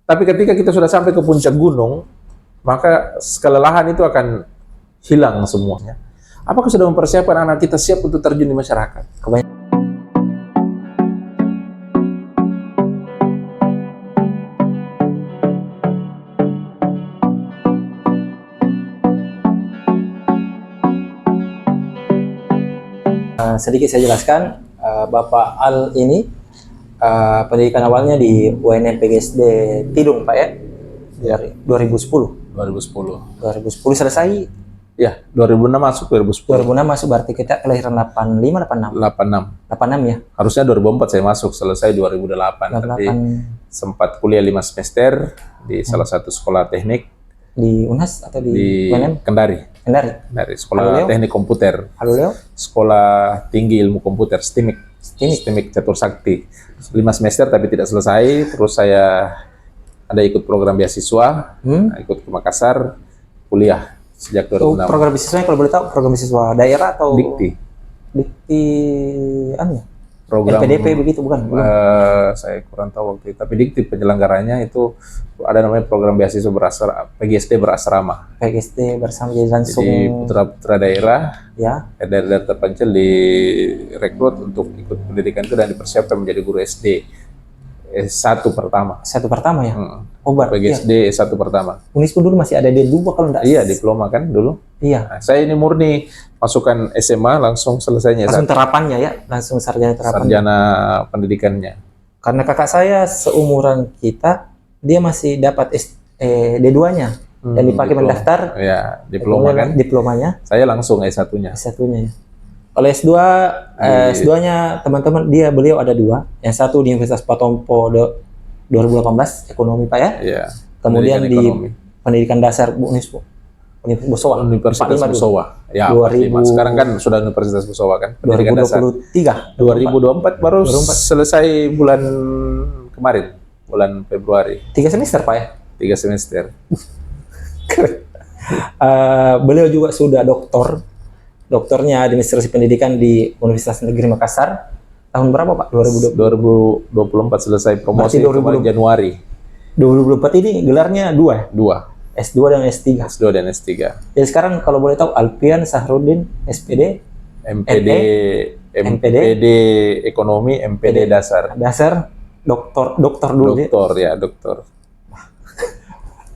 Tapi ketika kita sudah sampai ke puncak gunung, maka kelelahan itu akan hilang semuanya. Apakah sudah mempersiapkan anak kita siap untuk terjun di masyarakat? Sedikit saya jelaskan, Bapak Al ini pendidikan awalnya di UNM PGSD Tidung, Pak ya, dari 2010. 2010 selesai. Ya, 2006 masuk, 2010. 2006 masuk, berarti kita kelahiran 85, 86. 86 ya. Harusnya 2004 saya masuk, selesai 2008. Tapi sempat kuliah 5 semester di salah satu sekolah teknik. Di UNAS atau di UNM? Kendari. Dari sekolah teknik komputer. Halo Leo. Sekolah tinggi ilmu komputer, STIMIK Catur Sakti. 5 semester tapi tidak selesai, terus saya ada ikut program beasiswa, ikut ke Makassar, kuliah sejak 2006. Program beasiswanya kalau boleh tahu, program beasiswa daerah atau? Dikti anu ya? Program LPDP begitu bukan? Saya kurang tahu waktu itu, tapi Dikti penyelenggaranya itu ada namanya program beasiswa PGSD berasrama. PGSD bersama, jadi langsung. Jadi putra-putra daerah, ya, daerah terpencil direkrut untuk ikut pendidikan itu dan dipersiapkan menjadi guru SD S1 pertama. S1 pertama ya? Oh, PGSD S1 pertama. Unisba dulu masih ada D2 kalau enggak? Iya, diploma kan dulu. Iya. Nah, saya ini murni masukkan SMA langsung selesainya. Langsung terapannya ya? Langsung sarjana terapannya? Sarjana pendidikannya. Karena kakak saya seumuran kita, dia masih dapat D2-nya. Dan dipakai mendaftar. Ya, diploma kan? Diplomanya. Saya langsung S1-nya. S1-nya ya. Kalau S2-nya teman-teman, beliau ada 2. Yang satu di Universitas Patompo 2018, ekonomi Pak ya. Iya. Kemudian di pendidikan dasar Universitas Musowa. Ya, 2000, sekarang kan sudah Universitas Musowa kan. 2023. 2024 baru selesai bulan kemarin, bulan Februari. 3 semester Pak ya? 3 semester. Beliau juga sudah doktornya administrasi pendidikan di Universitas Negeri Makassar. Tahun berapa Pak? 2024 selesai promosi kemarin Januari. 2024 ini gelarnya 2? 2. S2 dan S3. S2 dan S3. Jadi sekarang kalau boleh tahu, Alpian Sahrudin, SPD, MPD ekonomi, MPD dasar. Dasar, doktor dulu. Doktor.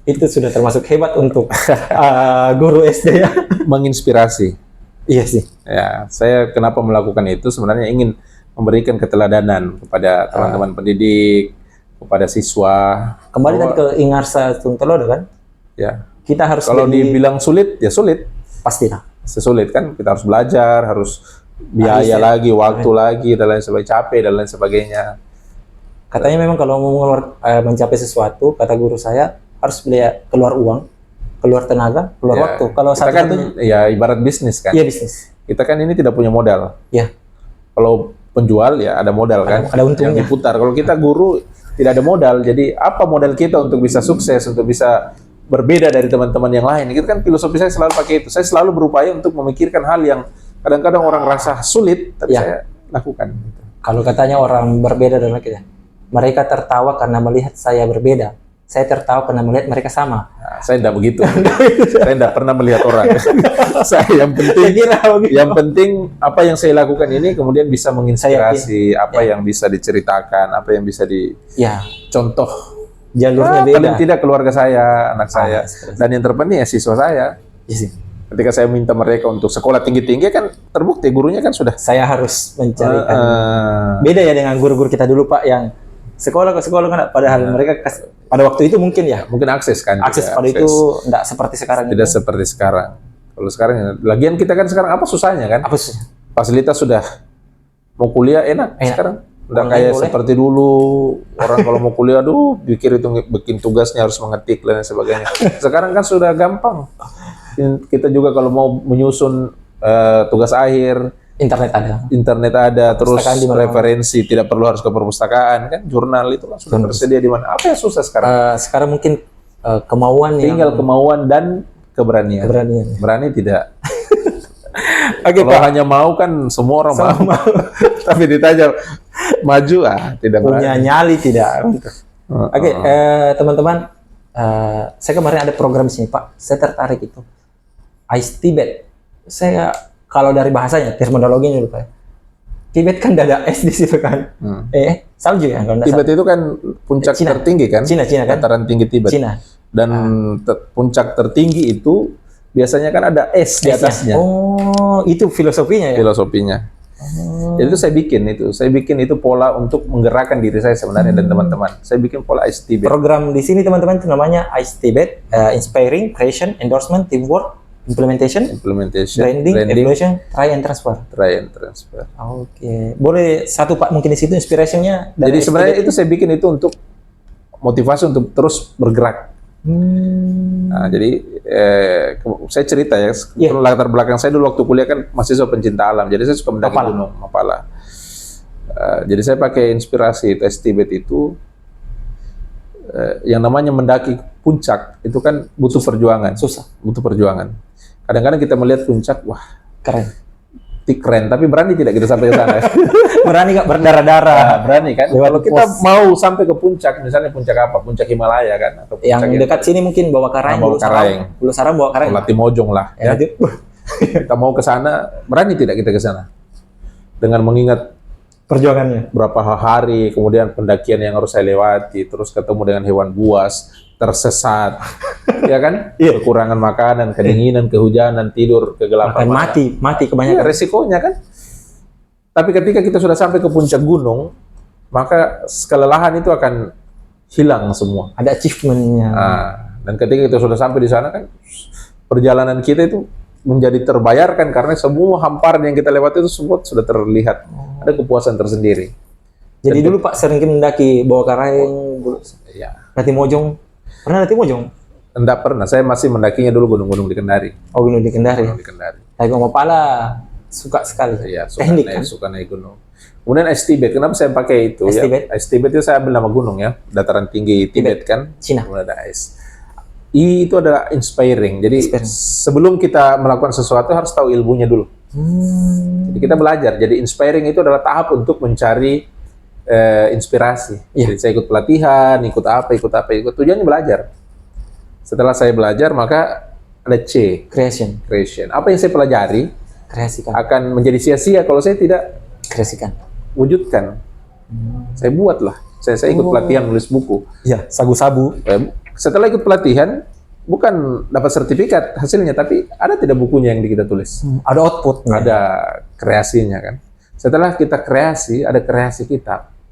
Itu sudah termasuk hebat untuk guru SD ya. Menginspirasi. Iya sih. Ya, saya kenapa melakukan itu sebenarnya ingin memberikan keteladanan kepada teman-teman pendidik, kepada siswa. Kembali tadi ke Ingarsa Tuntelodo kan? Ya. Kita harus kalau dibilang sulit, ya sulit. Pasti lah. Sesulit kan, kita harus belajar, harus biaya lagi, waktu lagi, dan lain sebagainya, capek dan lain sebagainya. Katanya memang kalau mau mencapai sesuatu, kata guru saya, harus keluar uang, keluar tenaga, keluar waktu. Kalau kita kan ya ibarat bisnis kan. Iya, bisnis. Kita kan ini tidak punya modal. Iya. Kalau penjual ya ada modal kan. Ada untungnya. Yang diputar. Kalau kita guru tidak ada modal, jadi apa modal kita untuk bisa sukses, untuk bisa berbeda dari teman-teman yang lain? Itu kan filosofi saya selalu pakai itu. Saya selalu berupaya untuk memikirkan hal yang kadang-kadang orang rasa sulit, tapi saya lakukan. Kalau katanya orang berbeda dengan kita, mereka tertawa karena melihat saya berbeda. Saya tertawa karena melihat mereka sama. Nah, saya tidak begitu. Saya tidak pernah melihat orang. Saya yang penting apa yang saya lakukan ini kemudian bisa menginspirasi, apa yang bisa diceritakan, apa yang bisa dicontoh. Jalurnya beda. Paling tidak keluarga saya, anak saya, dan yang terpenting ya siswa saya. Ketika saya minta mereka untuk sekolah tinggi-tinggi kan terbukti gurunya kan sudah. Saya harus mencarikan. Beda ya dengan guru-guru kita dulu Pak yang sekolah ke sekolah kan, padahal mereka pada waktu itu mungkin akses kan. Akses pada itu enggak seperti sekarang. Tidak seperti sekarang. Kalau sekarang lagian kita kan sekarang apa susahnya kan? Apa susahnya? Fasilitas sudah mau kuliah enak. Sekarang udah kayak seperti dulu orang kalau mau kuliah pikir itu bikin tugasnya harus mengetik dan sebagainya. Sekarang kan sudah gampang. Kita juga kalau mau menyusun tugas akhir, internet ada, terus referensi tidak perlu harus ke perpustakaan kan, jurnal itu kan sudah tersedia di mana. Apa yang susah sekarang? Sekarang mungkin kemauan, tinggal kemauan dan keberanian. Berani tidak. Kalau hanya mau kan semua orang mau. Tapi ditanya maju tidak punya berani. nyali tidak. Oke, teman-teman, saya kemarin ada program di sini, Pak. Saya tertarik itu. Ice Tibet. Saya kalau dari bahasanya, terminologinya dulu, Pak. Tibet kan ada es di situ kan. Salju ya kalau Tibet itu kan puncak Cina. tertinggi kan? Cina kan? Dataran tinggi Tibet. Cina. Dan puncak tertinggi itu biasanya kan ada es di atasnya. Oh, itu filosofinya ya? Filosofinya. Jadi itu saya bikin itu pola untuk menggerakkan diri saya sebenarnya dan teman-teman. Saya bikin pola Ice Tibet. Program di sini teman-teman itu namanya Ice Tibet, Inspiring, Creation, Endorsement, Teamwork, Implementation, Branding, Evaluation, Try and Transfer. Oke. Boleh satu Pak mungkin di situ inspirasinya. Jadi sebenarnya itu saya bikin itu untuk motivasi untuk terus bergerak. Nah, jadi saya cerita ya, latar belakang saya dulu waktu kuliah kan mahasiswa pencinta alam, jadi saya suka mendaki gunung Mapala. Jadi saya pakai inspirasi itu Ice Tibet itu, yang namanya mendaki puncak itu kan butuh perjuangan, susah, butuh perjuangan. Kadang-kadang kita melihat puncak, wah keren, tapi berani tidak kita sampai ke sana? Berani nggak berdarah-darah? Nah, berani kan? Kalau kita mau sampai ke puncak, misalnya puncak apa? Puncak Himalaya kan? Atau puncak yang dekat sini mungkin Bawah Karaeng, Bulu Saram, Bawah Karaeng. Latimojong lah. Ya. Kita mau ke sana, berani tidak kita ke sana? Dengan mengingat perjuangannya. Berapa hari, kemudian pendakian yang harus saya lewati, terus ketemu dengan hewan buas, tersesat, ya kan? Kekurangan makanan, kedinginan, kehujanan, tidur, kegelapan. Mati kebanyakan. Resikonya kan. Tapi ketika kita sudah sampai ke puncak gunung, maka kelelahan itu akan hilang semua. Ada achievement-nya. Dan ketika kita sudah sampai di sana kan, perjalanan kita itu menjadi terbayarkan karena semua hamparan yang kita lewati itu semua sudah terlihat. Ada kepuasan tersendiri. Jadi dulu Pak sering mendaki Bawah Karaeng, Latimojong. Pernah Latimojong? Enggak pernah. Saya masih mendakinya dulu gunung-gunung di Kendari. Oh, gunung di Kendari. Naik Mapala suka sekali. Iya, teknik kan? Suka naik gunung. Kemudian Ice Tibet, kenapa saya pakai itu? Ice Tibet itu saya ambil nama gunung ya, dataran tinggi Tibet kan. Cina. Kemudian ada Ice. Itu adalah inspiring. Jadi sebelum kita melakukan sesuatu harus tahu ilmunya dulu. Jadi kita belajar. Jadi inspiring itu adalah tahap untuk mencari inspirasi. Jadi saya ikut pelatihan, ikut tujuannya belajar. Setelah saya belajar maka ada C, creation. Apa yang saya pelajari akan menjadi sia-sia kalau saya tidak wujudkan. Saya buatlah. Saya ikut pelatihan nulis buku. Iya, sabu-sabu. Setelah ikut pelatihan, bukan dapat sertifikat hasilnya, tapi ada tidak bukunya yang kita tulis. Ada outputnya. Ada kreasinya kan. Setelah kita kreasi, ada kreasi kita.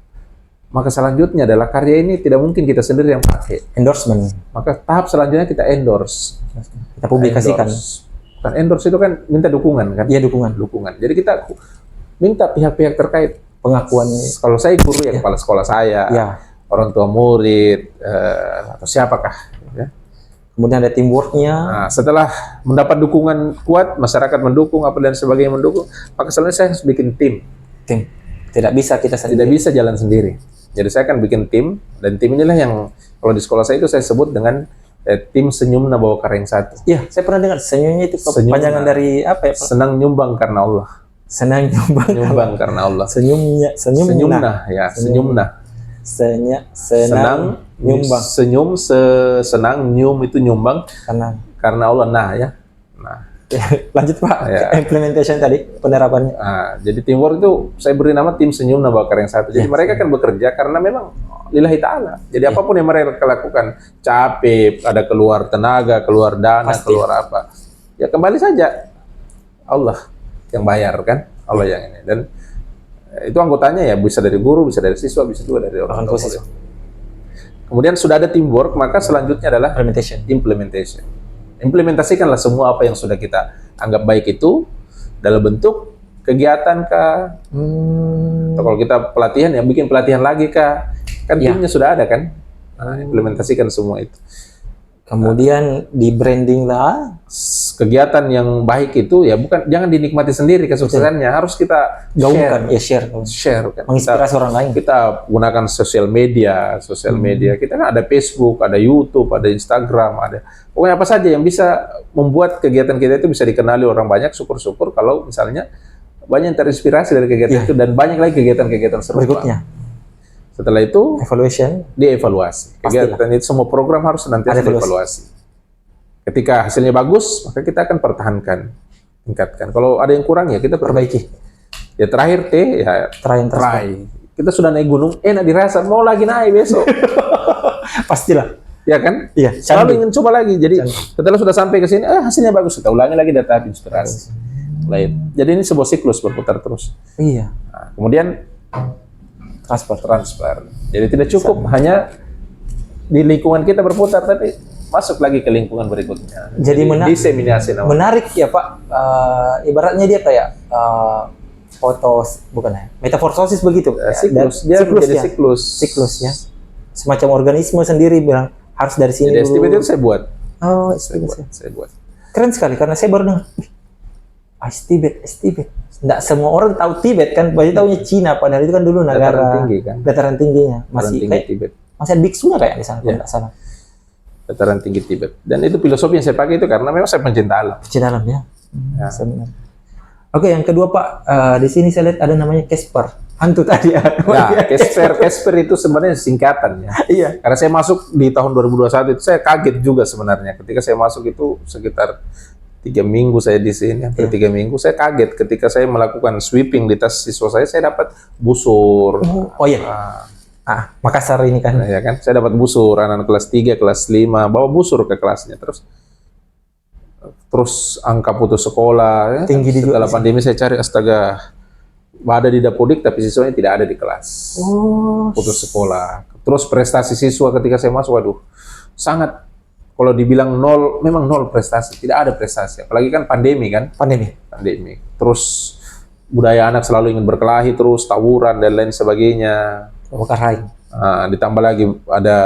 Maka selanjutnya adalah karya ini tidak mungkin kita sendiri yang pakai. Endorsement. Maka tahap selanjutnya kita endorse. Kita publikasikan. Kan endorse itu kan minta dukungan kan? Iya, dukungan. Jadi kita minta pihak-pihak terkait pengakuan. Kalau saya guru ya kepala sekolah saya, orang tua murid, atau siapakah. Ya. Kemudian ada teamwork-nya. Nah, setelah mendapat dukungan kuat, masyarakat mendukung, apa dan sebagainya mendukung, maka selanjutnya saya harus bikin tim. Tidak bisa kita sendiri. Tidak bisa jalan sendiri. Jadi saya akan bikin tim, dan tim inilah yang kalau di sekolah saya itu saya sebut dengan tim Senyumna Bawah Karaeng 1. Iya, saya pernah dengar senyumnya itu kepanjangan dari apa ya, Pak? Senang nyumbang karena Allah. Senang nyumbang karena Allah. Senyumna. Senang nyumbang. Senang nyum itu nyumbang karena Allah. Nah ya. Nah. Lanjut Pak, implementation tadi, penerapannya. Jadi teamwork itu saya beri nama tim Senyumna Bawah Karaeng 1. Jadi mereka akan bekerja karena memang lillahi ta'ala. Jadi apapun yang mereka lakukan, capek, ada keluar tenaga, keluar dana, keluar apa, ya kembali saja Allah yang bayar kan, Allah yang ini. Dan itu anggotanya ya bisa dari guru, bisa dari siswa, bisa juga dari orang tua. Kemudian sudah ada teamwork, maka selanjutnya adalah implementation. Implementasikanlah semua apa yang sudah kita anggap baik itu dalam bentuk kegiatan kah? Atau kalau kita pelatihan ya bikin pelatihan lagi kah? Kan timnya sudah ada kan? Nah, implementasikan semua itu. Kemudian di branding lah. Kegiatan yang baik itu ya jangan dinikmati sendiri kesuksesannya, harus kita gaungkan, share kan. Menginspirasi orang lain. Kita gunakan sosial media. Kita kan ada Facebook, ada YouTube, ada Instagram, ada pokoknya apa saja yang bisa membuat kegiatan kita itu bisa dikenali orang banyak. Syukur-syukur kalau misalnya banyak yang terinspirasi dari kegiatan itu dan banyak lagi kegiatan-kegiatan serupa. Berikutnya. Setelah itu Evaluation. dievaluasi. Pastilah. Kegiatan itu semua program harus senantiasa Ada evaluasi. dievaluasi. Ketika hasilnya bagus, maka kita akan pertahankan, tingkatkan. Kalau ada yang kurang ya kita perbaiki. Ya terakhir T ya Try and trust. try. Kita sudah naik gunung, enak dirasa, mau lagi naik besok. Pastilah. Ya kan? Iya, Selalu candu. ingin coba lagi. Jadi setelah sudah sampai ke sini, hasilnya bagus, kita ulangi lagi dari tahap inspirasi. Lain. Jadi ini sebuah siklus berputar terus. Iya. Nah, kemudian Transfer. Jadi tidak cukup hanya di lingkungan kita berputar, tapi masuk lagi ke lingkungan berikutnya. Jadi diseminasi namanya. menarik ya Pak. Ibaratnya dia kayak bukan ya, metamorfosis begitu. Siklus, dia menjadi ya. siklus. Siklus ya. Semacam organisme sendiri bilang harus dari sini Jadi dulu. estimate itu saya buat. Oh, Saya buat. keren sekali karena saya baru dengar. Tibet. Nggak semua orang tahu Tibet kan, pasti taunya Cina. Padahal itu kan dulu negara Dataran tinggi kan. Dataran tingginya Dataran masih tinggi kayak Tibet. masih ada biksunya kayak di sana. Ya. Nggak sana. Dataran tinggi Tibet. Dan itu filosofi yang saya pakai itu karena memang saya pencinta alam. Di dalam ya. Ya. Seminar. Oke, yang kedua Pak, di sini saya lihat ada namanya Casper. Hantu tadi ya. Ya, Casper itu sebenarnya singkatan ya. Iya. Karena saya masuk di tahun 2021 itu saya kaget juga sebenarnya. Ketika saya masuk itu sekitar 3 minggu saya di sini, hampir 3 minggu saya kaget ketika saya melakukan sweeping di tas siswa saya dapat busur. Oh iya. Makassar ini kan. Ya kan, saya dapat busur anak-anak kelas 3, kelas 5 bawa busur ke kelasnya terus angka putus sekolah ya. Tinggi di Setelah pandemi saya cari astaga, ada di Dapodik tapi siswanya tidak ada di kelas. Oh. Putus sekolah. Terus prestasi siswa ketika saya masuk, waduh, sangat, kalau dibilang nol, memang nol prestasi, tidak ada prestasi. Apalagi kan pandemi kan, pandemi. Terus budaya anak selalu ingin berkelahi, terus tawuran dan lain sebagainya. Ditambah lagi ada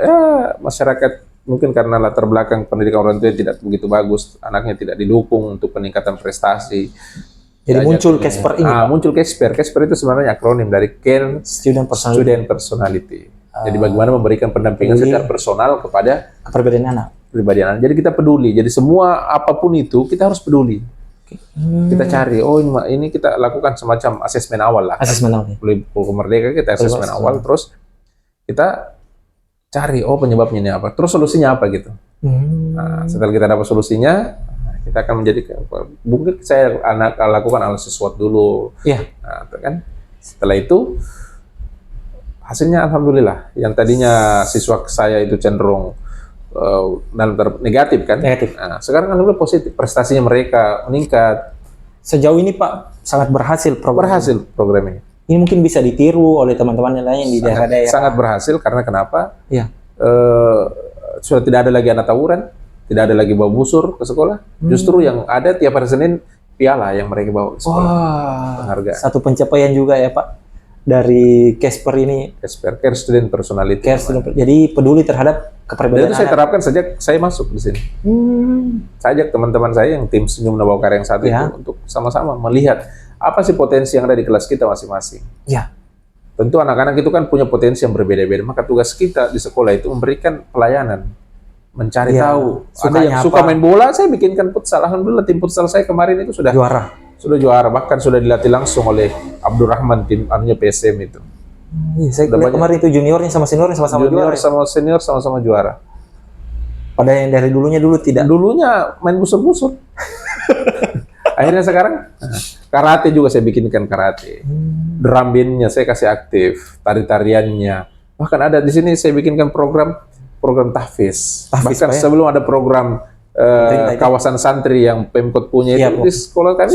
ya masyarakat mungkin karena latar belakang pendidikan orang tua tidak begitu bagus, anaknya tidak didukung untuk peningkatan prestasi. Jadi muncul Casper ini. Muncul Casper. Casper itu sebenarnya akronim dari Care Student Personality. Jadi bagaimana memberikan pendampingan secara personal kepada kepribadian anak. Jadi kita peduli. Jadi semua apapun itu kita harus peduli. Kita cari, ini kita lakukan semacam asesmen awal lah. Asesmen awal. Pulko Merdeka kita asesmen awal, terus kita cari, penyebabnya ini apa, terus solusinya apa gitu. Nah, setelah kita dapat solusinya, kita akan mungkin saya lakukan analisis SWOT dulu. Iya. Nah, kan setelah itu hasilnya alhamdulillah. Yang tadinya siswa saya itu cenderung negatif kan. Nah, sekarang alhamdulillah positif, prestasinya mereka meningkat. Sejauh ini Pak sangat berhasil program ini. Ini mungkin bisa ditiru oleh teman-teman yang lain di daerah-daerah. Sangat berhasil karena kenapa? Iya. Sudah tidak ada lagi anak tawuran, tidak ada lagi bawa busur ke sekolah. Justru yang ada tiap hari Senin piala yang mereka bawa ke sekolah. Penghargaan. Satu pencapaian juga ya Pak dari Casper ini. Casper, Care Student Personality. Jadi peduli terhadap kepribadian itu saya terapkan sejak saya masuk di sini. Saya ajak teman-teman saya yang tim Senyum Nabawakar yang satu itu untuk sama-sama melihat apa sih potensi yang ada di kelas kita masing-masing. Ya. Tentu anak-anak itu kan punya potensi yang berbeda-beda. Maka tugas kita di sekolah itu memberikan pelayanan, mencari tahu. Ada yang suka main bola, saya bikinkan futsal. Alhamdulillah tim futsal saya kemarin itu sudah juara. Bahkan sudah dilatih langsung oleh Abdurrahman tim PSM itu. Saya lihat kemarin itu juniornya sama seniornya sama-sama juara. Junior sama senior sama-sama juara. Padahal yang dari dulunya tidak. Dulunya main busur-busur. Akhirnya sekarang karate juga saya bikinkan karate. Drum bandnya saya kasih aktif, tari-tariannya. Bahkan ada di sini saya bikinkan program tahfiz. Bahkan sebelum ada program kawasan santri yang Pemkot punya itu di sekolah kami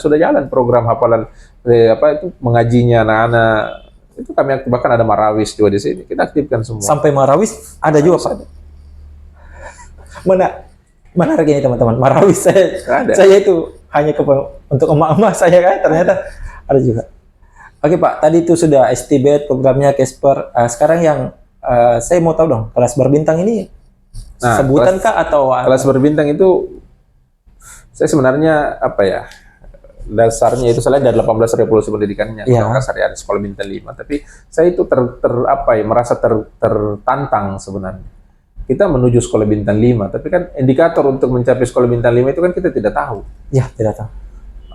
sudah jalan program hafalan itu mengajinya anak-anak. Itu kami aktif, bahkan ada marawis juga di sini. Kita aktifkan semua. Sampai marawis ada juga Pak. Menarik ini teman-teman. Marawis saya itu hanya untuk emak-emak saya kan, ternyata ada juga. Oke Pak, tadi itu sudah STB programnya Casper. Sekarang yang saya mau tahu dong, kelas berbintang ini sebutan kah atau kelas berbintang itu saya sebenarnya dasarnya itu selain dari 18 revolusi pendidikannya, ada sekolah bintang 5, tapi saya itu merasa tertantang sebenarnya. Kita menuju sekolah bintang 5, tapi kan indikator untuk mencapai sekolah bintang 5 itu kan kita tidak tahu. Ya, tidak tahu.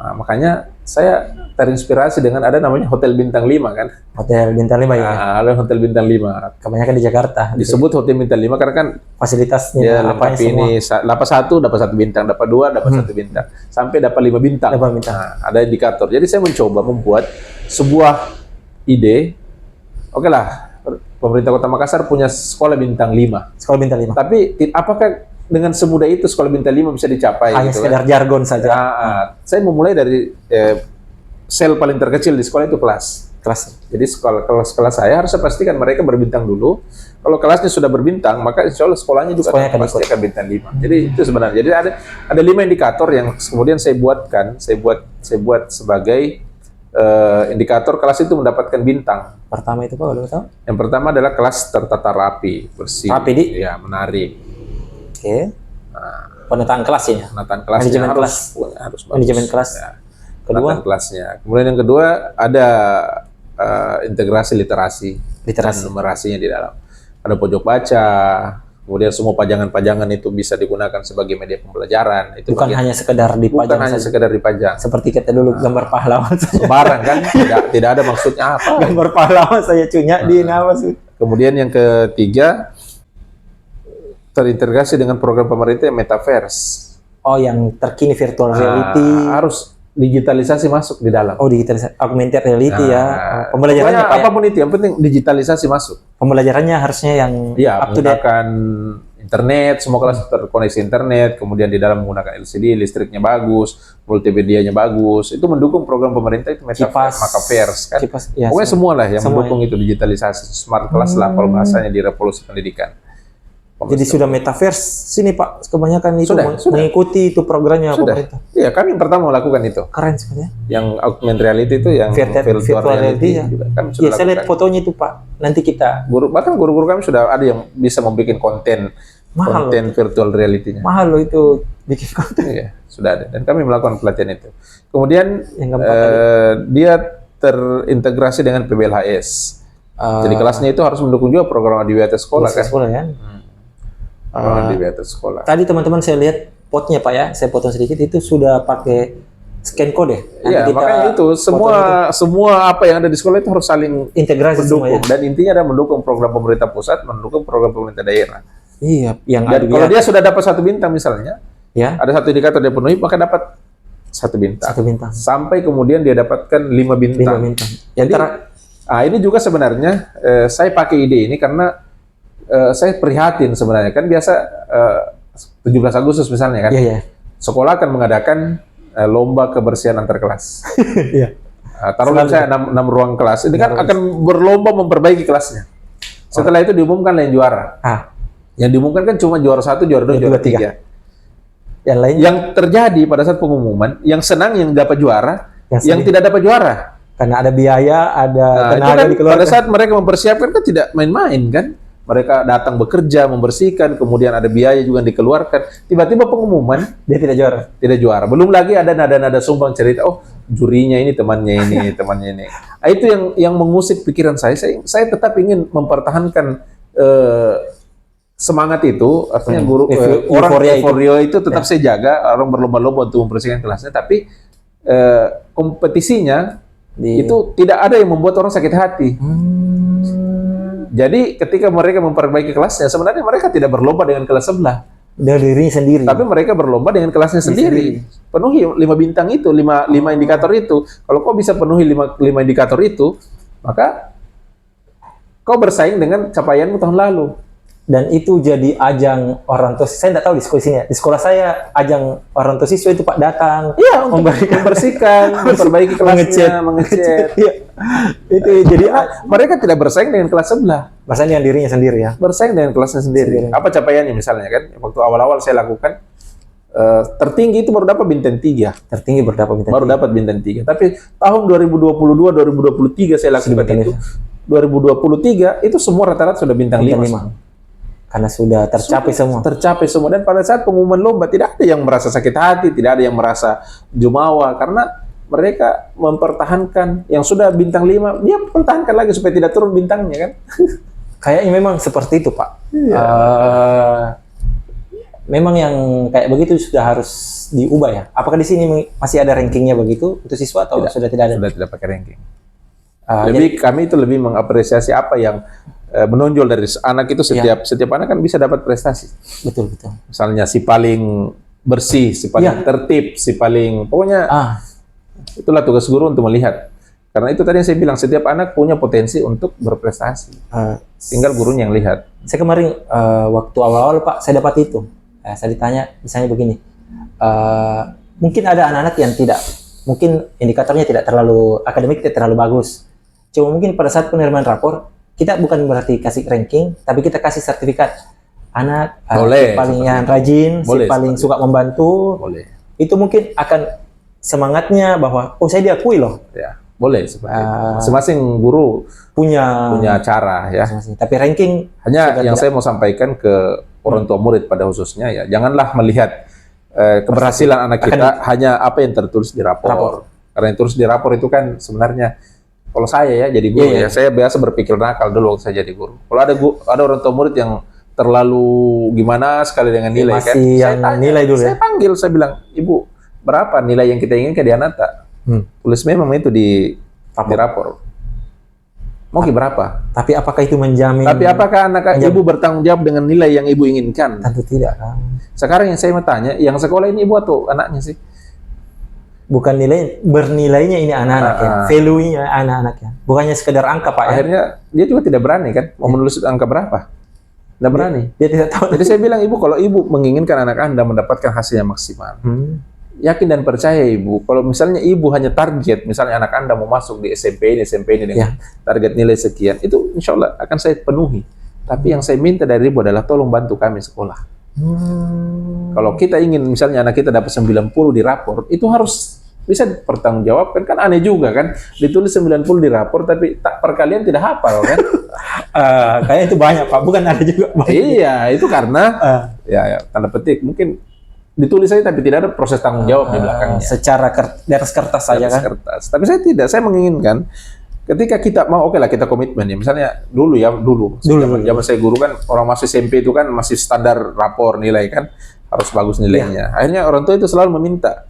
Nah, makanya saya terinspirasi dengan ada namanya Hotel Bintang 5 kan. Hotel Bintang 5 ya. Nah, ada Hotel Bintang 5. Kebanyakan di Jakarta. Disebut Hotel Bintang 5 karena kan Fasilitasnya dia apa lengkap ini, dapat 1 dapat 1 bintang, dapat 2 dapat 1 bintang, sampai dapat 5 bintang. 5 bintang. Nah, ada indikator. Jadi saya mencoba membuat sebuah ide. Oke lah, pemerintah Kota Makassar punya sekolah bintang 5. Sekolah Bintang 5. Tapi apakah dengan semudah itu sekolah bintang 5 bisa dicapai? Hanya gitu sekedar kan? jargon saja. Nah, saya memulai dari sel paling terkecil di sekolah itu kelas. Kelas. Jadi kelas saya harus saya pastikan mereka berbintang dulu. Kalau kelasnya sudah berbintang, maka insya Allah sekolahnya juga pasti akan bintang 5. Jadi itu sebenarnya. Jadi ada 5 indikator yang kemudian saya buat sebagai indikator kelas itu mendapatkan bintang. Pertama itu Pak, kalau tahu? Yang pertama adalah kelas tertata rapi, bersih, Rapi, ya menarik. Oke. Penataan kelas ya. Penataan kelasnya Manajemen harus kelas. harus bagus. Manajemen kelas. Ya. Kedua, Penataan kelasnya. Kemudian yang kedua ada integrasi literasi dan numerasinya di dalam. Ada pojok baca. Kemudian semua pajangan-pajangan itu bisa digunakan sebagai media pembelajaran. Itu bukan hanya sekedar dipajang. bukan hanya sekedar dipajang. Seperti kita dulu gambar pahlawan. Sembarang kan, tidak ada maksudnya apa. Gambar pahlawan saya cunya di nama sih. Kemudian yang ketiga, terintegrasi dengan program pemerintah yang metaverse. Oh, yang terkini virtual reality. Harus digitalisasi masuk di dalam. Oh, digitalisasi, augmented reality ya. Pembelajarannya Pokoknya apapun itu, yang penting digitalisasi masuk. Pembelajarannya harusnya yang Ya, up to date. menggunakan internet, semua kelas terkoneksi internet, kemudian di dalam menggunakan LCD, listriknya bagus, multimedianya bagus. Itu mendukung program pemerintah itu metaverse kan. Kipas, ya, Pokoknya semua lah yang semua mendukung itu digitalisasi, smart class lah kalau bahasanya di revolusi pendidikan. Jadi sudah metaverse sini Pak, kebanyakan itu Sudah. mengikuti itu programnya Sudah. pemerintah. Iya, kami yang pertama melakukan itu. Keren sebenarnya. Yang augmented reality itu yang virtual reality ya. juga kami Iya, sudah saya lihat lakukan. fotonya itu Pak. Nanti kita Bahkan guru-guru kami sudah ada yang bisa membuat konten virtual reality-nya. mahal loh itu bikin konten. Iya, sudah ada. Dan kami melakukan pelatihan itu. Kemudian Yang keempat dia terintegrasi dengan PBLHS. Jadi kelasnya itu harus mendukung juga program di atas sekolah kan. Sekolah ya. Di atas sekolah. Tadi teman-teman saya lihat potnya Pak ya, saya potong sedikit itu sudah pakai scan code ya. Iya, makanya itu semua apa yang ada di sekolah itu harus saling integrasi semua ya. mendukung. Dan intinya adalah mendukung program pemerintah pusat, mendukung program pemerintah daerah. Iya, yang Dan kalau dia sudah dapat 1 bintang misalnya, ya, ada 1 indikator dia penuhi, maka dapat 1 bintang. 1 bintang. Sampai kemudian dia dapatkan 5 bintang. 5 bintang. Jadi, ini juga sebenarnya saya pakai ide ini karena saya prihatin sebenarnya. Kan biasa 17 Agustus misalnya kan, Iya. sekolah akan mengadakan lomba kebersihan antar kelas. Iya. Taruhlah saya 6 ruang kelas, ini kan akan berlomba memperbaiki kelasnya. Setelah itu diumumkan yang juara. Yang diumumkan kan cuma juara 1, juara 2, juara 3. Yang lain Yang terjadi pada saat pengumuman, yang senang yang dapat juara, yang tidak dapat juara. Karena ada biaya, ada tenaga kan dikeluarkan. pada saat mereka mempersiapkan kan tidak main-main kan. Mereka datang bekerja, membersihkan, kemudian ada biaya juga yang dikeluarkan. Tiba-tiba pengumuman, dia tidak juara. Tidak juara. Belum lagi ada nada-nada sumbang cerita, oh jurinya ini temannya ini, temannya ini. Itu yang mengusik pikiran saya. Saya tetap ingin mempertahankan semangat itu, artinya guru euforia itu tetap saya jaga, orang berlomba-lomba untuk membersihkan kelasnya, tapi kompetisinya itu tidak ada yang membuat orang sakit hati. Jadi ketika mereka memperbaiki kelasnya, sebenarnya mereka tidak berlomba dengan kelas sebelah. Dengan dirinya sendiri. Tapi mereka berlomba dengan kelasnya sendiri. Penuhi 5 bintang itu, 5 indikator itu. Kalau kau bisa penuhi 5 indikator itu, maka kau bersaing dengan capaianmu tahun lalu. Dan itu jadi ajang orang tua. Saya tidak tahu di sekolah sini ya. Di sekolah saya ajang orang tua siswa itu Pak datang. Iya, untuk membersihkan, memperbaiki kelasnya, mengecek. Iya. Itu jadi mereka tidak bersaing dengan kelas sebelah. Bersaing dengan dirinya sendiri ya. Bersaing dengan kelasnya sendiri. Apa capaiannya misalnya kan? Waktu awal-awal saya lakukan tertinggi itu baru dapat bintang 3. Tertinggi berdapat bintang. Baru dapat bintang 3. Tapi tahun 2022, 2023 saya lakukan itu. 2023 itu semua rata-rata sudah bintang 5. Karena sudah tercapai semua. Tercapai semua. Dan pada saat pengumuman lomba tidak ada yang merasa sakit hati, tidak ada yang merasa jumawa karena mereka mempertahankan yang sudah bintang 5, dia pertahankan lagi supaya tidak turun bintangnya kan. Kayaknya memang seperti itu Pak. Iya. memang yang kayak begitu sudah harus diubah ya. Apakah di sini masih ada rankingnya begitu untuk siswa atau sudah tidak ada? Sudah tidak pakai ranking. Kami itu lebih mengapresiasi apa yang menonjol dari anak itu. Setiap anak kan bisa dapat prestasi. Betul. Misalnya si paling bersih, si paling tertib, si paling pokoknya itulah tugas guru untuk melihat. Karena itu tadi yang saya bilang, setiap anak punya potensi untuk berprestasi. Tinggal gurunya yang lihat. Saya kemarin waktu awal-awal Pak, saya dapat itu. Saya ditanya, misalnya begini, mungkin ada anak-anak yang mungkin indikatornya tidak terlalu, akademik tidak terlalu bagus. Cuma mungkin pada saat penerimaan rapor, kita bukan berarti kasih ranking, tapi kita kasih sertifikat. Anak si paling yang rajin, si paling suka membantu, itu mungkin akan semangatnya bahwa, oh saya diakui loh. Ya. Boleh, masing-masing guru punya cara ya. Tapi ranking hanya yang saya mau sampaikan ke orang tua murid pada khususnya ya, janganlah melihat keberhasilan anak kita hanya apa yang tertulis di rapor. Karena yang tertulis di rapor itu kan sebenarnya, kalau saya ya jadi guru ya, saya biasa berpikir nakal dulu waktu saya jadi guru. Kalau ada orang tua murid yang terlalu gimana sekali dengan nilai kan, saya tanya, nilai dulu saya panggil, saya bilang, Ibu, berapa nilai yang kita inginkan di Ananta? Tulis memang itu di rapor. Mau berapa? Tapi apakah itu menjamin? Tapi apakah ibu bertanggung jawab dengan nilai yang ibu inginkan? Tentu tidak kan. Sekarang yang saya mau tanya, yang sekolah ini ibu atau anaknya sih? Bukan bernilainya ini anak-anak ya, value-nya anak-anak ya. Bukannya sekedar angka Pak. Akhirnya dia juga tidak berani kan, mau menulis angka berapa? Tidak berani. Dia tidak tahu. Jadi saya bilang, Ibu, kalau ibu menginginkan anak Anda mendapatkan hasil yang maksimal, yakin dan percaya Ibu, kalau misalnya Ibu hanya target, misalnya anak Anda mau masuk di SMP ini dengan target nilai sekian, itu insya Allah akan saya penuhi. Tapi yang saya minta dari Ibu adalah tolong bantu kami sekolah. Kalau kita ingin misalnya anak kita dapat 90 di rapor, itu harus bisa dipertanggungjawabkan. Kan aneh juga kan, ditulis 90 di rapor, tapi perkalian tidak hafal kan? Kayaknya itu banyak Pak, bukan ada juga. Iya, itu karena ya tanda petik mungkin ditulis saja tapi tidak ada proses tanggung jawab di belakangnya. Secara di atas kertas saja kan? Kertas. Tapi saya tidak, saya menginginkan ketika kita mau lah kita komitmen ya. Misalnya dulu zaman saya guru kan, orang masuk SMP itu kan masih standar rapor nilai kan, harus bagus nilainya. Akhirnya orang tua itu selalu meminta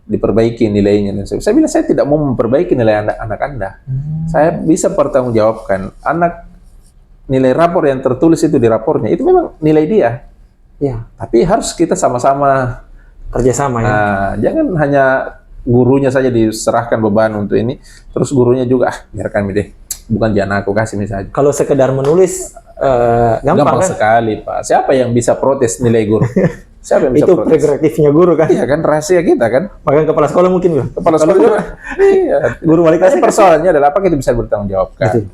diperbaiki nilainya. Saya bilang saya tidak mau memperbaiki nilai anak Anda. Saya bisa pertanggungjawabkan nilai rapor yang tertulis itu di rapornya itu memang nilai dia. Ya, tapi harus kita sama-sama kerjasama ya. Jangan hanya gurunya saja diserahkan beban untuk ini, terus gurunya juga biarkan deh, bukan jangan aku kasih misalnya. Kalau sekedar menulis gampang kan? Sekali Pak. Siapa yang bisa protes nilai guru? Siapa yang bisa itu protes? prerogatifnya guru kan? Iya kan, rahasia kita kan. Bahkan kepala sekolah mungkin Kepala sekolah juga. Iya. Guru wali kelas persoalannya adalah apa kita bisa bertanggung jawabkan. Betul.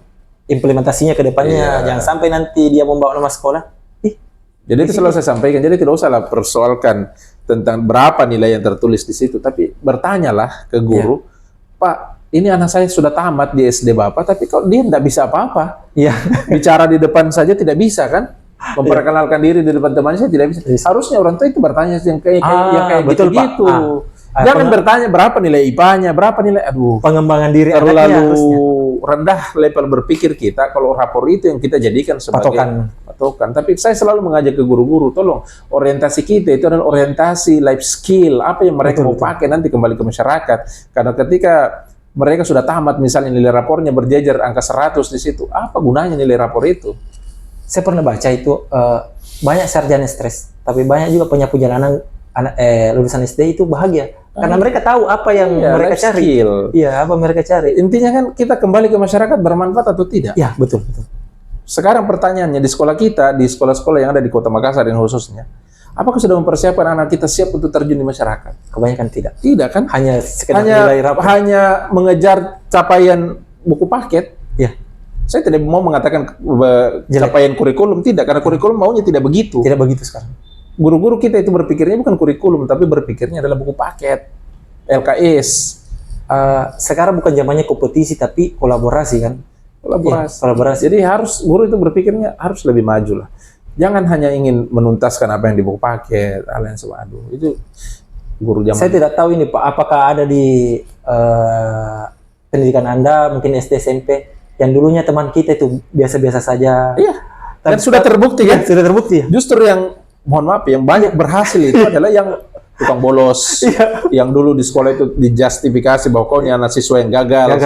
Implementasinya ke depannya jangan sampai nanti dia membawa nama sekolah. Jadi itu selalu saya sampaikan, jadi tidak usahlah persoalkan tentang berapa nilai yang tertulis di situ, tapi bertanyalah ke guru, Pak, ini anak saya sudah tamat di SD Bapak, tapi kalau dia tidak bisa apa-apa, bicara di depan saja tidak bisa kan, memperkenalkan diri di depan temannya saya tidak bisa. Harusnya orang tua itu bertanya yang kayak gitu-gitu. Jangan bertanya berapa nilai IPA-nya, berapa nilai, pengembangan diri terlalu rendah level berpikir kita kalau rapor itu yang kita jadikan sebagai patokan. Tapi saya selalu mengajak ke guru-guru, tolong orientasi kita itu adalah orientasi life skill, apa yang mereka mau pakai nanti kembali ke masyarakat. Karena ketika mereka sudah tamat misalnya nilai rapornya berjejer angka 100 di situ, apa gunanya nilai rapor itu? Saya pernah baca itu banyak sarjana stres, tapi banyak juga penyapu jalanan lulusan SD itu bahagia karena mereka tahu apa yang mereka cari. Iya, apa mereka cari. Intinya kan kita kembali ke masyarakat bermanfaat atau tidak? Ya, betul. Sekarang pertanyaannya di sekolah kita, di sekolah-sekolah yang ada di Kota Makassar dan khususnya, apakah sudah mempersiapkan anak kita siap untuk terjun di masyarakat? Kebanyakan tidak. Tidak kan? Hanya sekedar nilai rapor. Hanya mengejar capaian buku paket. Iya. Saya tidak mau mengatakan capaian kurikulum, tidak, karena kurikulum maunya tidak begitu. Tidak begitu sekarang. Guru-guru kita itu berpikirnya bukan kurikulum, tapi berpikirnya adalah buku paket, LKS. Sekarang bukan zamannya kompetisi, tapi kolaborasi kan? Kolaborasi. Jadi guru itu berpikirnya harus lebih maju lah. Jangan hanya ingin menuntaskan apa yang di buku paket, itu guru zaman. Saya tidak tahu ini Pak, apakah ada di pendidikan Anda, mungkin SD, SMP, yang dulunya teman kita itu biasa-biasa saja. Iya. Dan sudah terbukti kan? Sudah terbukti. Justru yang mohon maaf, yang banyak berhasil itu adalah yang tukang bolos, yang dulu di sekolah itu dijustifikasi bahwa kau ini anak siswa yang gagal.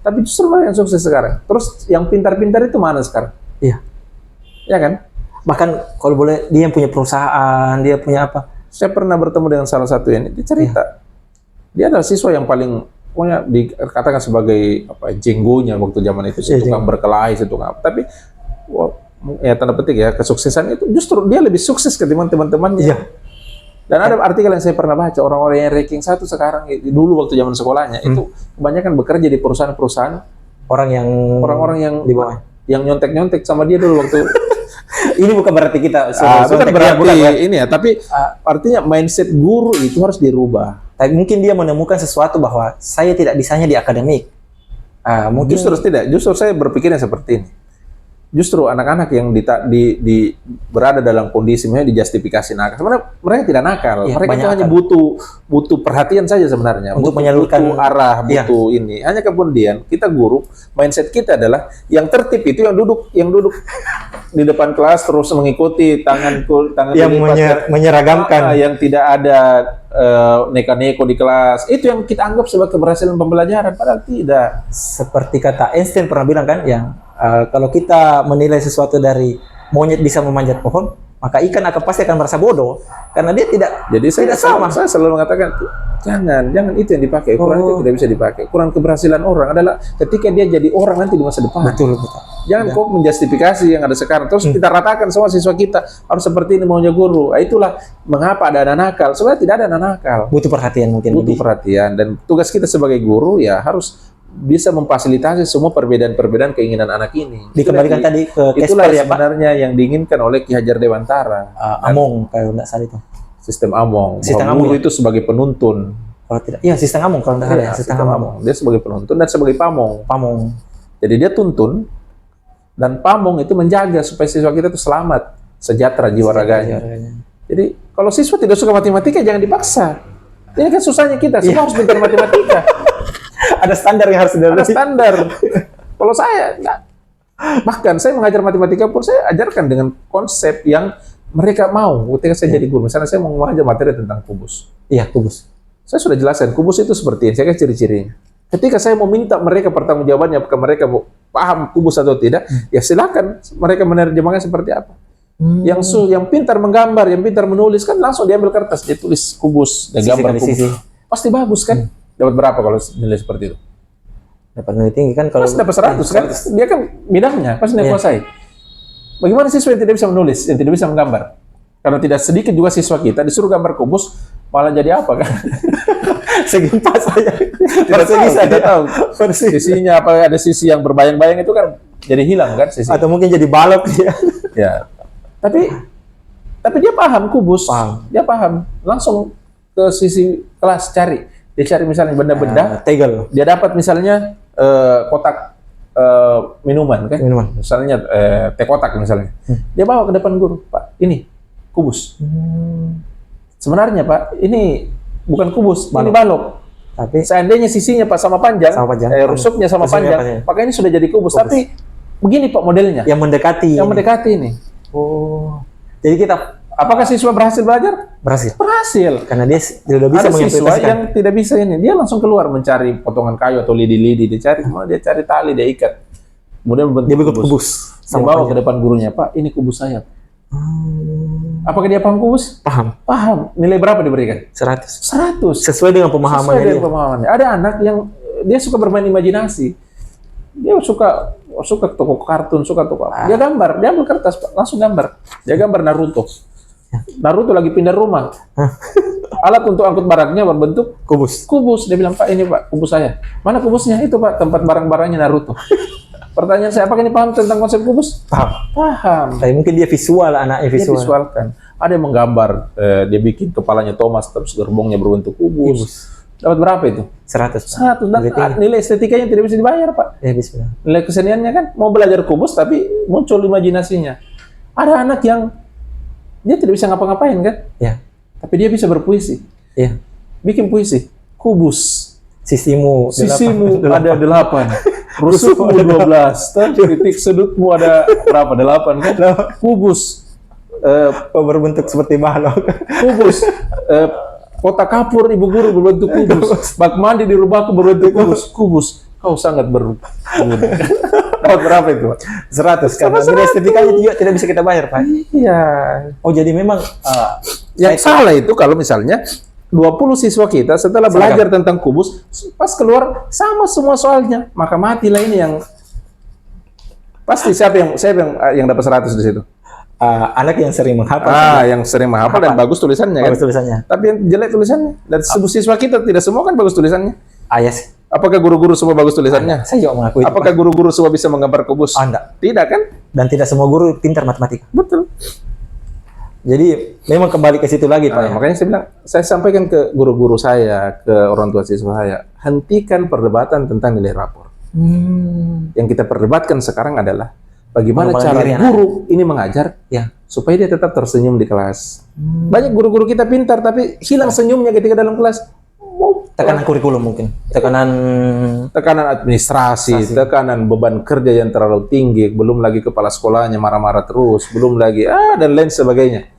Tapi justru mereka yang sukses sekarang. Terus yang pintar-pintar itu mana sekarang? Iya. Ya kan? Bahkan kalau boleh, dia yang punya perusahaan, dia punya apa? Saya pernah bertemu dengan salah satu ini, dia cerita. Dia adalah siswa yang paling, pokoknya dikatakan sebagai apa, jenggonya waktu zaman itu, tukang berkelahi, tukang apa. Tapi, ya tanda petik ya, kesuksesan itu justru dia lebih sukses ketimbang teman-temannya. Iya. Dan ada artikel yang saya pernah baca, orang-orang yang ranking 1 sekarang, dulu waktu zaman sekolahnya, itu kebanyakan bekerja di perusahaan-perusahaan orang-orang yang di bawah, yang nyontek-nyontek sama dia dulu waktu. Ini bukan berarti kita bukan berarti ini ya, tapi artinya mindset guru itu harus dirubah. Tapi mungkin dia menemukan sesuatu bahwa saya tidak bisanya di akademik. Mungkin justru saya berpikirnya seperti ini. Justru anak-anak yang berada dalam kondisi misalnya dijustifikasi nakal, sebenarnya mereka tidak nakal, mereka itu hanya butuh perhatian saja sebenarnya, untuk menyalurkan arah, butuh ini. Hanya kemudian kita guru, mindset kita adalah yang tertib itu yang duduk di depan kelas terus mengikuti tangan yang menyeragamkan, yang tidak ada neka-neko di kelas, itu yang kita anggap sebagai keberhasilan pembelajaran, padahal tidak. Seperti kata Einstein pernah bilang kan, yang kalau kita menilai sesuatu dari monyet bisa memanjat pohon, maka ikan pasti akan merasa bodoh karena dia tidak. Jadi saya selalu mengatakan jangan itu yang dipakai. Ukuran itu tidak bisa dipakai. Ukuran keberhasilan orang adalah ketika dia jadi orang nanti di masa depan. Betul. Jangan kok menjustifikasi yang ada sekarang. Terus kita ratakan semua siswa kita harus seperti ini maunya guru. Itulah mengapa ada anak nakal. Sebenarnya tidak ada anak nakal. Butuh perhatian mungkin. Butuh perhatian, dan tugas kita sebagai guru ya harus bisa memfasilitasi semua perbedaan-perbedaan keinginan anak ini. Dikembalikan tadi ke itulah sebenarnya yang diinginkan oleh Ki Hajar Dewantara. Among kalau tidak salah itu. Sistem Among. Sistem Among itu sebagai penuntun. Kalau tidak, iya sistem Among kalau tidak salah. Sistem Among. Dia sebagai penuntun dan sebagai pamong. Jadi dia tuntun dan pamong itu menjaga supaya siswa kita itu selamat, sejahtera jiwa raganya. Jadi kalau siswa tidak suka matematika jangan dipaksa. Ini kan susahnya kita, semua harus pintar matematika. Ada standar yang harus dilalui. Ada standar. Kalau saya enggak. Bahkan saya mengajar matematika pun saya ajarkan dengan konsep yang mereka mau ketika saya jadi guru. Misalnya saya mau mengajar materi tentang kubus. Iya, kubus. Saya sudah jelaskan kubus itu seperti ini. Saya kasih ciri-cirinya. Ketika saya mau minta mereka pertanggungjawabannya apakah mereka mau paham kubus atau tidak, ya silakan mereka menerjemahkan seperti apa. Yang pintar menggambar, yang pintar menulis kan langsung diambil kertas, dia tulis kubus, dia gambar kubus. Pasti bagus kan? Dapat berapa kalau nilai seperti itu? Dapat nilai tinggi kan kalau pasti dapat 100 kan? Dia kan bidangnya, pasti dia kuasai. Bagaimana siswa yang tidak bisa menulis, yang tidak bisa menggambar? Karena tidak sedikit juga siswa kita disuruh gambar kubus, malah jadi apa kan? Segi empat saja. Tidak tahu. Sisinya apa, ada sisi yang berbayang-bayang itu kan jadi hilang kan sisi. Atau mungkin jadi balok dia. Ya. Tapi dia paham kubus. Dia paham. Langsung ke sisi kelas cari. Dia cari misalnya benda-benda, tegel. Dia dapat misalnya kotak minuman kan? Misalnya teh kotak misalnya. Dia bawa ke depan guru, Pak, ini kubus. Sebenarnya Pak, ini bukan kubus, ini balok. Tapi seandainya sisinya Pak sama panjang, rusuknya sama panjang, maka ini sudah jadi kubus. Tapi begini Pak modelnya. Yang mendekati ini. Oh. Jadi kita apakah siswa berhasil belajar? Berhasil. Karena dia tidak bisa menginterpretasikan. Siswa yang tidak bisa ini, dia langsung keluar mencari potongan kayu atau lidi-lidi, dia cari tali, dia ikat. Kemudian membentuk kubus. Dia bawa ke depan gurunya, Pak, ini kubus saya. Apakah dia paham kubus? Paham. Nilai berapa diberikan? 100. Sesuai dengan pemahamannya. Ada anak yang dia suka bermain imajinasi. Dia suka toko kartun, suka toko apa. Dia gambar, dia ambil kertas, Pak, langsung gambar. Dia gambar Naruto. Naruto lagi pindah rumah. Alat untuk angkut barangnya berbentuk kubus. Dia bilang, Pak, ini Pak, kubus saya. Mana kubusnya? Itu Pak, tempat barang-barangnya Naruto. Pertanyaan saya, apakah ini paham tentang konsep kubus? Paham. Tapi mungkin dia visual, anaknya visual. Dia visualkan. Ada yang menggambar, dia bikin kepalanya Thomas, terus gerbongnya berbentuk kubus. Dapat berapa itu? 100. Dan nilai estetikanya tidak bisa dibayar, Pak. Ya, bisa. Nilai keseniannya kan mau belajar kubus tapi muncul imajinasinya. Ada anak yang dia tidak bisa ngapa-ngapain kan? Ya. Tapi dia bisa berpuisi. Ya. Bikin puisi. Kubus. Sisimu ada 8. Rusukmu 12. Titik sudutmu ada berapa? 8 kan? Kubus. berbentuk seperti balok. kubus. Kotak kapur ibu guru berbentuk kubus. Bak mandi di rumahku berbentuk kubus. Kau sangat berguna. Dapat berapa itu? 100 kan. Nilai sertifikatnya juga tidak bisa kita bayar, Pak. Iya. Oh, jadi memang Yang salah itu kalau misalnya 20 siswa kita setelah belajar tentang kubus, pas keluar sama semua soalnya, maka matilah ini yang pasti siapa yang dapat 100 di situ? anak yang sering menghafal. Yang sering menghafal dan bagus tulisannya kan. Bagus tulisannya. Tapi yang jelek tulisannya. Dan siswa kita tidak semua kan bagus tulisannya. Yes. Apakah guru-guru semua bagus tulisannya? Saya juga mengakui. Apakah guru-guru semua bisa menggambar kubus? Enggak. Tidak kan? Dan tidak semua guru pintar matematika. Betul. Jadi memang kembali ke situ lagi, Pak. Makanya saya bilang, saya sampaikan ke guru-guru saya, ke orang tua siswa saya, hentikan perdebatan tentang nilai rapor. Yang kita perdebatkan sekarang adalah bagaimana cara guru ini mengajar supaya dia tetap tersenyum di kelas. Banyak guru-guru kita pintar tapi hilang senyumnya ketika dalam kelas. Tekanan kurikulum mungkin, tekanan administrasi, tekanan beban kerja yang terlalu tinggi, belum lagi kepala sekolahnya marah-marah terus, belum lagi dan lain sebagainya.